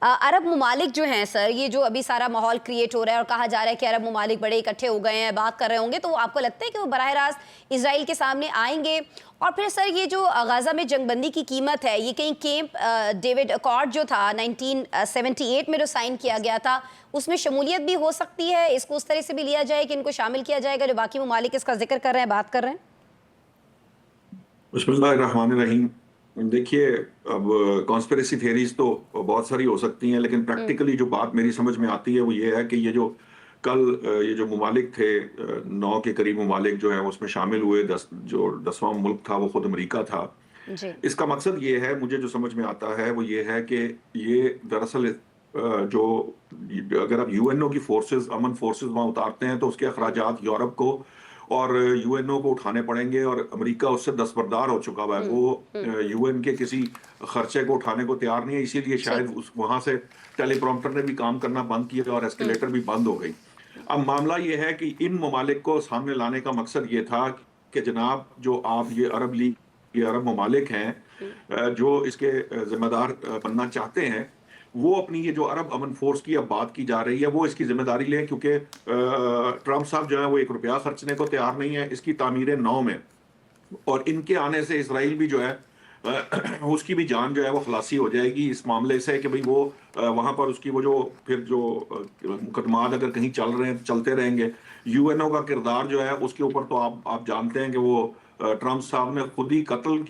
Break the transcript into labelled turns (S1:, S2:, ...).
S1: अरब ममालिक जो हैं सर, ये जो अभी सारा माहौल क्रिएट हो रहा है और कहा जा रहा है कि अरब ममालिक बड़े इकट्ठे हो गए हैं, बात कर रहे होंगे, तो आपको लगता है कि वो बराह रास्त इजराइल के सामने आएंगे? और फिर सर ये जो गाज़ा में जंगबंदी की कीमत है, ये कहीं कैंप डेविड अकॉर्ड जो था 1978 में जो साइन किया गया था, उसमें शमूलियत भी हो सकती है? इसको उस तरह से भी लिया जाए कि इनको शामिल किया जाएगा जो बाकी ममालिक इसका जिक्र कर रहे हैं, बात कर रहे हैं?
S2: बिस्मिल्लाहिर्रहमानिर्रहीम। देखिए, अब कॉन्स्पिरेसी थियरीज तो बहुत सारी हो सकती हैं, लेकिन
S1: हुँ,
S2: प्रैक्टिकली जो बात मेरी समझ में आती है वो ये है कि ये जो कल ये जो ममालिक थे, 9 के करीब ममालिक जो है उसमें शामिल हुए, 10वां मुल्क था वो खुद अमेरिका था।
S1: जी।
S2: इसका मकसद ये है, मुझे जो समझ में आता है वो ये है कि ये दरअसल जो अगर आप यूएनओ की फोर्सेस, अमन फोर्सेस वहां उतारते हैं तो उसके
S1: हुँ,
S2: अखराजात यूरोप को और यूएनओ को उठाने पड़ेंगे, और अमेरिका उससे दस्तबरदार हो चुका हुआ है।
S1: हुँ,
S2: वो
S1: हुँ,
S2: यूएन के किसी खर्चे को उठाने को तैयार नहीं है, इसीलिए
S1: ठीक
S2: शायद
S1: है।
S2: उस वहां से टेलीप्रॉम्प्टर ने भी काम करना बंद किया और
S1: हुँ,
S2: एस्केलेटर भी बंद हो गई। अब मामला ये है कि इन ममालिक को सामने लाने का मकसद ये था कि जनाब, जो आप ये अरब लीग, ये अरब ममालिक हैं
S1: हुँ,
S2: जो इसके जिम्मेदार बनना चाहते हैं, वो अपनी ये जो अरब अमन फोर्स की अब बात की जा रही है वो इसकी जिम्मेदारी लें, क्योंकि ट्रंप साहब जो है वो 1 रुपया खर्चने को तैयार नहीं है इसकी तामीर नौ में। और इनके आने से इसराइल भी जो है उसकी भी जान जो है वो खलासी हो जाएगी इस मामले से कि भाई वो वहां पर उसकी वो जो फिर जो मुकदमात अगर कहीं चल रहे हैं, चलते रहेंगे। यूएनओ का किरदार जो है उसके ऊपर तो आप जानते हैं कि वो ट्रंप साहब ने खुद ही कत्ल